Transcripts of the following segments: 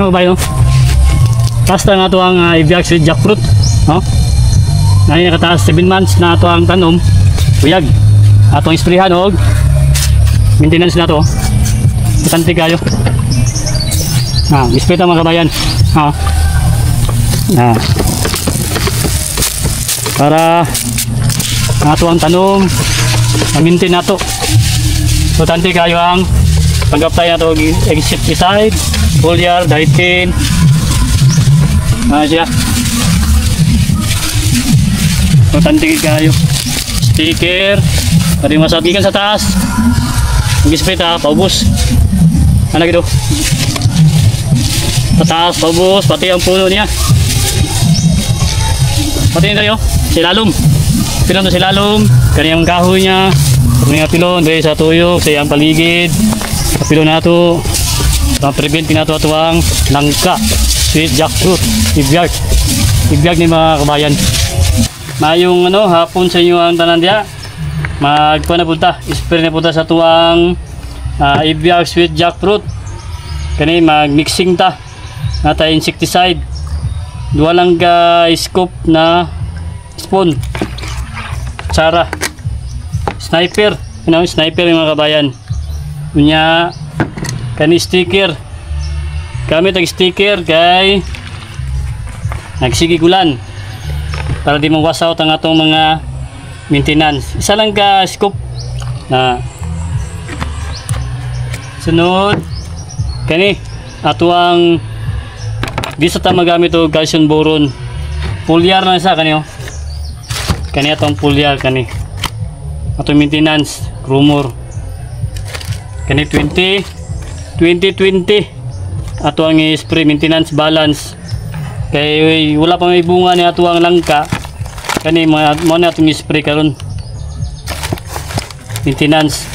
mga kabayan, no? Basta nga ito ang Eviax with jackfruit, no? Ngayon nakataas 7 months na ito ang tanom, buyag. Atong isprihan o maintenance na ito, importante kayo. Ispray ito mga kabayan, para ang ito ang tanom, maintain na ito. Importante kayo ang pag-apply na ito, insecticide, foliar, dietine, siya. Importante kayo. Sticker, pwede masagigan sa taas. Mag-spray ta, paubos. Ano gitu? Sa taas, paubos, pati ang puno niya. Pati nyo, silalom. Pilon to silalom, kanyang kahoy niya. Mga pilon, dahil sa tuyok, sa iyang paligid. Pilon na ito. Prevent na ito ang langka. Sweet jackfruit, Eviax. Eviax ni mga kabayan. Mayong hapon sa inyo ang tanan diya. Magkuha na punta. Spray na punta sa tuwang Eviax sweet jackfruit. Kani mag-mixing ta. Nata insecticide. Dua lang ka scoop na spoon. Tsara. Sniper. Sniper yung mga kabayan. Punya kani sticker. Kami tag-sticker kay nagsigigulan para di mong wash out ang atong mga maintenance. Isa lang ka scoop na sunod kani ato ang di sa ta magamit o calcium boron. Foliar na isa kani kani atong foliar kani atong maintenance rumor kani 2020 ato ang spray maintenance balance kay wala pa may bunga ni ato ang langka kani mo na atong spray karon maintenance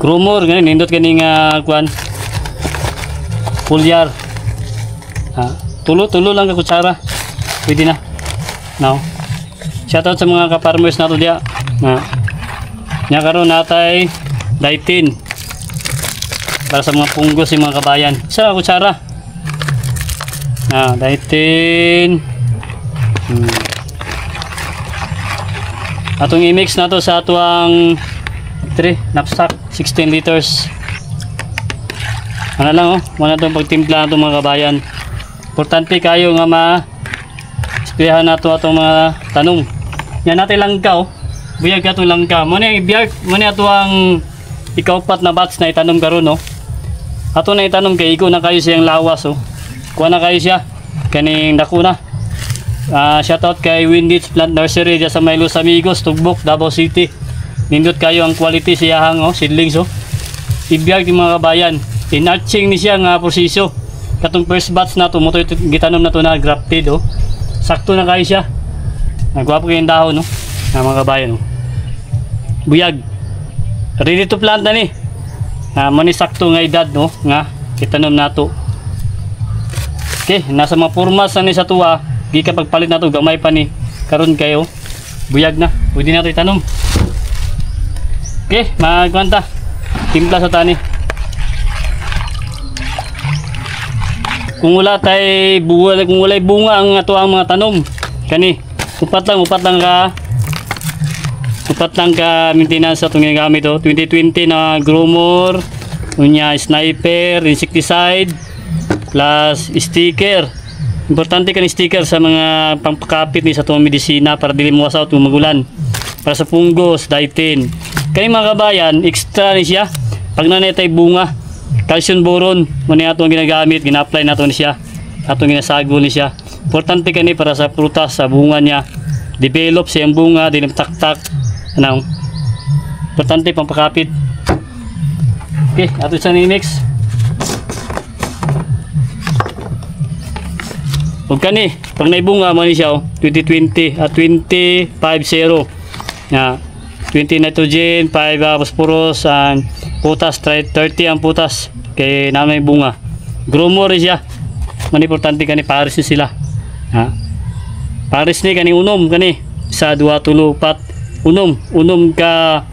grumor gani nindot kani nga kuan foliar tulo lang ka kutsara pwede na now shout out sa mga ka-farmers nato diya nya karon natay dietine para sa mga punggos yung mga kabayan. Isa kutsara. Dietine. Atong i-mix na to sa atuang knapsack 16 liters. Ano lang muna itong pagtimpla na mga kabayan. Importante kayo nga ma-sprayan na ito atong mga tanong. Yan natin langka buyag ka itong langka. Muna ito ang ikaupat na batch na itanong karon ato na itanom kay iko na kayo siyang lawas kuha na kayo siya kaning dako na. Shout out kay Winditch Plant Nursery diya sa Los Amigos, Tugbok, Davao City. Nindot kayo ang quality siyahang seedlings Eviax yung mga kabayan. Inarching ni siya nga proseso. Katong first batch na to mo gitanom na to na grafted sakto na kayo siya. Nagwapo kayong dahon mga kabayan buyag. Ready to plant na ni. Mani sakto nga edad nga itanom nato. Okay, nasa mga formas na ni sa tuwa, di ka pagpalit nato gamay pa ni karon kayo. Buyag na, pwede nato itanom. Okay, magkwanta. Timpla sa tani. Kung wala kung wala bunga ang ato ang mga tanom, kani upat lang ka maintenance sa itong ginagamit 2020 na grumor, sniper, insecticide plus sticker. Importante ka ni sticker sa mga pangpakapit ni sa itong medisina para dili mo wasaw itong magulan. Para sa punggos, dietine. Kaya mga kabayan, extra ni siya pag nanay bunga, calcium boron muna itong ginagamit, gina-apply na ito ni siya atong ginasagol ni siya. Importante ka ni para sa prutas, sa bunga niya develop siyang bunga, dinamtaktak importante pang pakapit. Okay, ato sa mix huwag ka ni pag naibunga mo ni siya 2020 at 2050 20 nitrogen 5 phosphorus and potas 30 ang potas kay naman may bunga grumor siya man importante ka ni pares ni sila pares ni kani unom kani sa 2 tulo 4 unom ka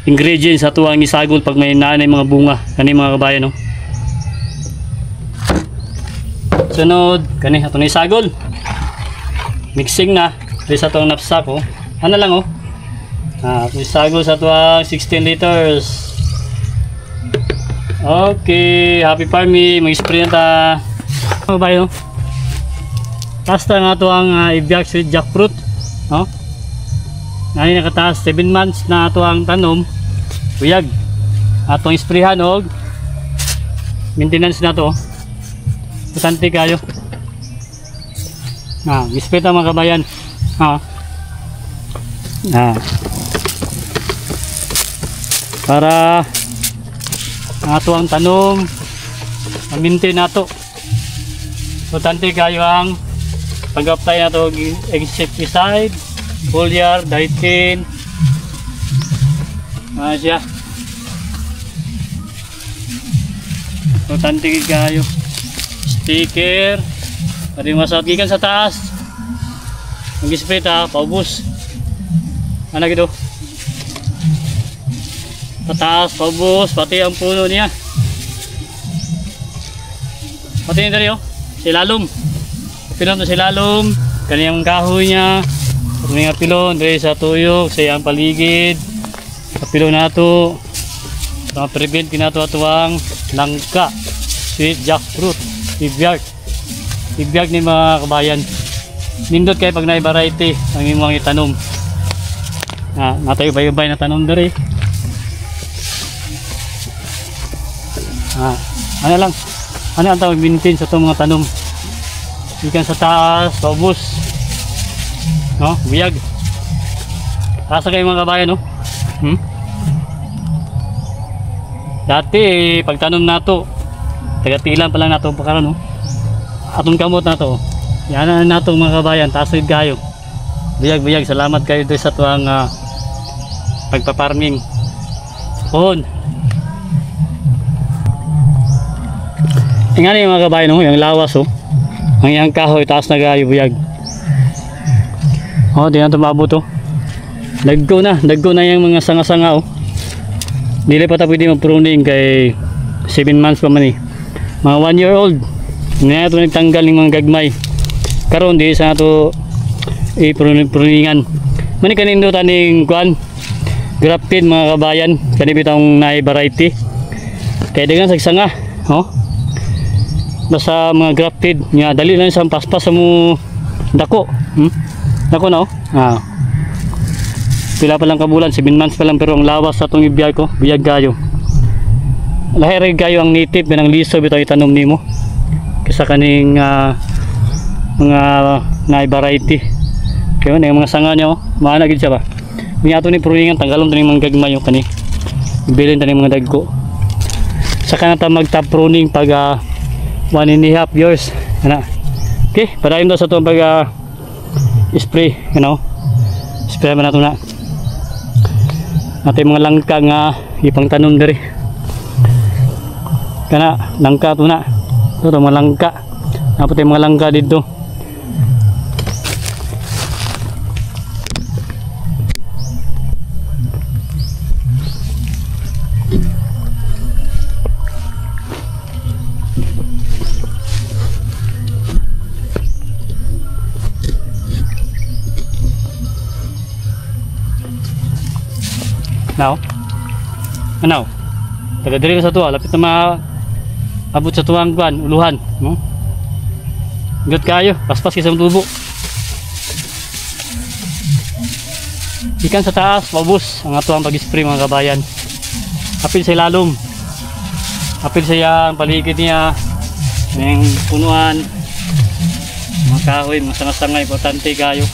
ingredients sa tuwang isagol pag may nanay mga bunga kani mga kabayan Sunod, kani atong isagol. Mixing na. Dito sa itong knapsack, oh. Ano lang, oh. Isagol sa itong 16 liters. Okay, happy farming. Mag-spray na ta. Ano ba yun? Basta nga ito ang ibiyak sweet jackfruit. Oh. Ngayon nakataas 7 months na ito ang tanom. Buyag. Atong isprayhan og maintenance na to. Importante kayo. Ispray ta mga kabayan. Para ato ang tanom maintain nato. Importante kayo ang pag-apply na ito insecticide, foliar, ditin. Siya. Importante kayo. Sticker. Pwede masagikan sa taas. Mag-spray ta, paubos. Ano gito? Pataas, paubos, pati ang puno niya. Pati nyo dali, oh. Silalom. Pilon to silalom. Kaniyang kahoy niya. At mga pilon, dali sa tuyok, sa iyang paligid. Sa pilon na ito. Prevent kinato atuang langka. Sweet jackfruit. Ibiyag ni mga kabayan. Nindot kayo pag na-variety ang imong itanom. Natay ubay-ubay na tanom dali. Ano lang. Ano ang tawag maintain sa itong mga tanom. Ikan sa taas, paubos. No? Biyag. Asa kayo mga kabayan, no? Dati, pagtanom na ito, taga-tilan pa lang na ito pagkaroon, no? Atong kamot na ito. Yan na ito mga kabayan, taas rin kayo. Biyag. Salamat kayo doon sa tuwang pagpaparming. Pohon. Tingnan niyo mga kabayan, no? Yung lawas, oh. Ang iyang kahoy, taas na kayo, biyag. Di na tumabot, oh. Daggo na yung mga sanga-sanga, oh. Dili pa ta pwede mag-pruning kay 7 months pa man, eh. Mga 1 year old. Hindi na ito nagtanggal ng mga gagmay. Karoon, di sa ito i-pruningan. Mani kanindo taning kuan grafted mga kabayan. Kanibitang na-variety. Kaya dagan sa sanga, oh. Basta mga grafted nga dali lang sa paspas sa mo dako. Dako na, oh. Pila pa lang kabulan, 7 months pa lang, pero ang lawas sa itong ibiyag ko, biyag kayo. Lahirig kayo ang native ng liso bitaw itanom nimo. Kisa kaning mga na-variety. Kaya yung mga sanga niya, oh, maana gid siya ba. Mga ato ni pruningan tanggalon taning mga gagmay yung kani. Ibilin taning mga dagko. Saka na ta mag-top pruning pag 1.5 years. Okay, padayon daw sa itong pag spray, spray man nato na. Natin mga langka nga ipang tanom diri. Kana langka to na. Ito mga langka. Napot yung mga langka dito. Ano? Taga diri sa tuwa, lapit na abot sa tuwang kuan, uluhan, no? Good kayo, paspas sa tubo. Ikan sa taas, paubos ang atuang pag-spray mga kabayan. Apil sa ilalom. Apil sa yang paligid niya, ng punuan, mga kahoy, mga sanga-sanga, importante kayo.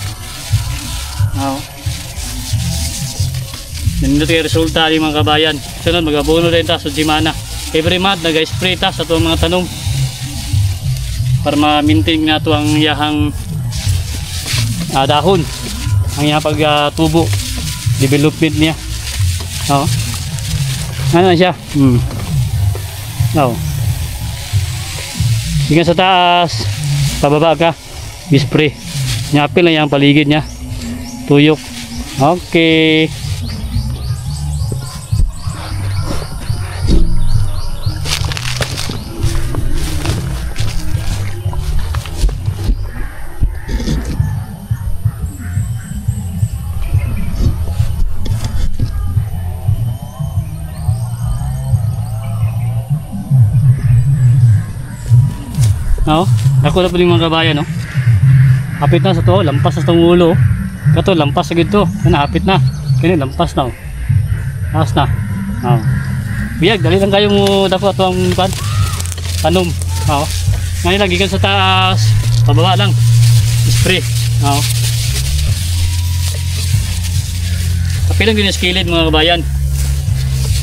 Nandito yung resulta ng mga kabayan. Sunod, mag-abono rin ta sa Jimana. Every month, nag-spray ta sa itong mga tanong para ma-maintain na ito ang iyahang dahon, ang iyahang pag-tubo, development niya. Ano siya? Hinggang sa taas, pababa ka, spray. Nyapil na yung paligid niya. Tuyok. Okay. No? Dako na po yung mga kabayan, no? Hapit na sa to, lampas sa itong ulo. Kato, lampas sa gito. Ano, hapit na. Kini, lampas na. Taas na. No. Biyag, dali lang kayo mo dako ito ang tanom. No? Ngayon lagi ka sa taas, pababa lang. Spray. No? Kapilang giniskilid mga kabayan.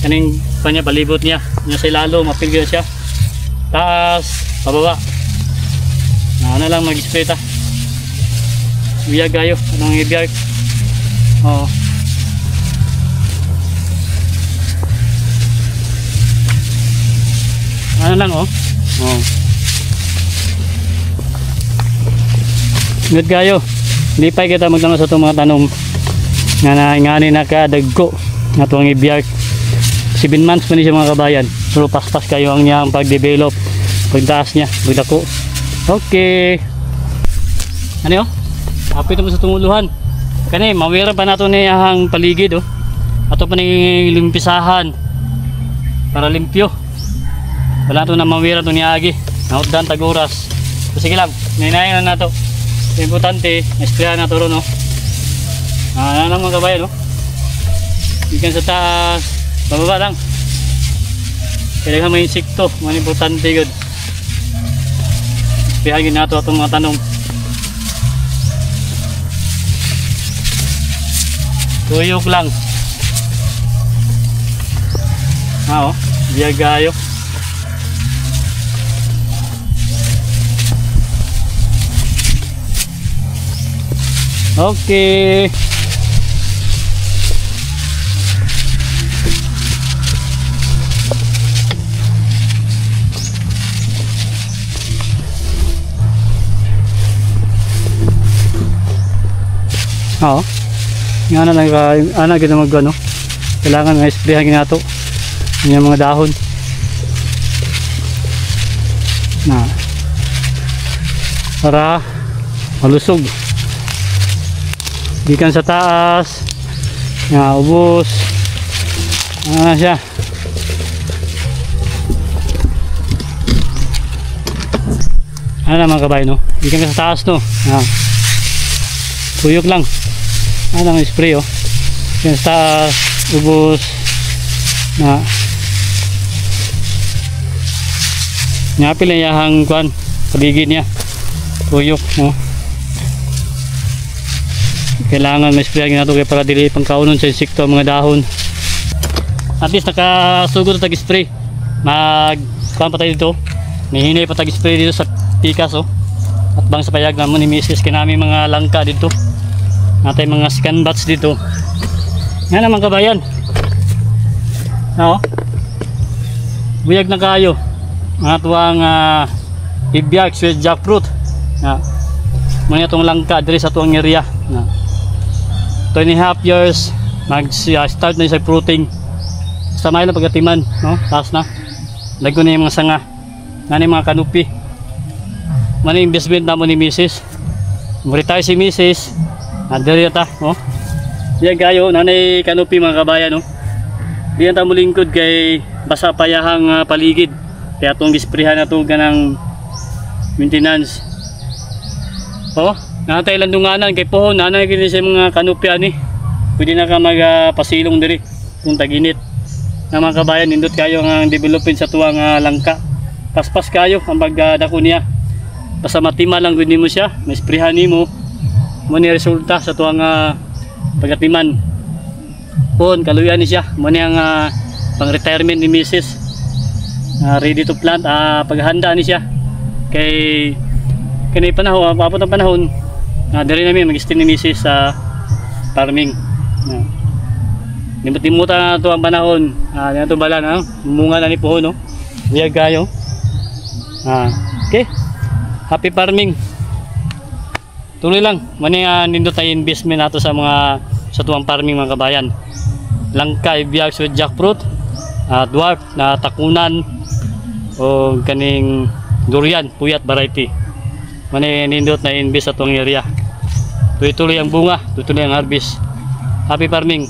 Kaning kanya palibot niya. Niya sa ilalo, mapilgil siya. Taas, pababa. Na lang mag-spray ta. Biyag kayo, anong ibiyag? Oo. Ano lang oh. Oo. Good kayo. Hindi pa kita magtanong sa itong mga tanong nga naingani na kadagko nga itong ibiyag. 7 months pa niya mga kabayan. Pero paspas kayo ang niyang pag-develop, pagtaas niya, pagdako. Okay. Ano yun? Hapit mo sa tumuluhan. Kani, mawira pa nato na yung paligid. Oh. Ato pa na limpisahan. Para limpyo. Wala ito na mawira ito niyagi. Nautdan taguras. So, sige lang, ninayin na nato. Importante, esprayan na ito ron. Oh. Ano lang mga kabayan. Oh. Ikan sa taas. Bababa lang. Kailangan may insekto. Mga importante yun. Pihagin na ito itong mga tanong. Tuyok lang. Oh, biyagayo. Okay. Oo. Nga na lang ana gina magano. Kailangan nga isprayan nato yung mga dahon. Na. Para malusog. Gikan sa taas. Nga ubos. Ano siya? Ano na mga kabayan, no? Gikan sa taas, no? Tuyok lang. Ano ang spray, oh. Yan sa ubos na nyapil na yahang kwan paligid niya. Tuyok, no. Kailangan may sprayan nato kay para dili pangkaunon sa insekto ang mga dahon. At least nakasugod tag spray. Mag kwan pa tayo dito. May hinay pa tag spray dito sa pikas, oh. At bang sa payag namon ni Mrs. kinami mga langka dito. Natay mga scan bats dito. Nga naman kabayan. Oo. Buyag na kayo. Mga tuwang ibiyag, sweet jackfruit. Mga itong langka diri sa tuwang area. 2.5 years mag-start na sa fruiting. Sa may lang pagkatiman, no? Taas na. Lago na yung mga sanga. Nga na mga kanupi. Mga investment na mo ni Mrs. Retire si Mrs. Diri ta, oh. Diyan kayo, nanay kanupi mga kabayan, no. Diyan ta mo lingkod kay basa payahang paligid. Kaya itong gisprihan na ito ganang maintenance. Oh, natay landunganan kay pohon, nanay kini sa mga kanupi ani. Pwede na ka magpasilong diri kung taginit. Na mga kabayan, nindot kayo ang developin sa tuwang langka. Paspas kayo ang pagdako niya. Basta matima lang gud nimo siya, ma-sprayhan nimo. Mo ni resulta sa tuwang pagatiman. Pon kaluyan ni siya. Mo ni ang pang retirement ni Mrs. Ready to plant. Paghanda ni siya. Kay kanay panahon, paabot ang panahon. Diri namin mag-stay ni Mrs. sa farming. Nimut-nimuta na ito ang panahon. Dito bala na. Munga na ni pohon, no. Biyag kayo. Okay. Happy farming. Tuloy lang, mani nindot tayo investment nato sa mga sa tuwang farming mga kabayan. Langka, ibiyag, sweet jackfruit, dwarf na takunan o kaning durian, puyat variety. Mani nindot na invest sa tuwang area. Tuloy-tuloy ang bunga, tuloy ang harvest. Happy farming.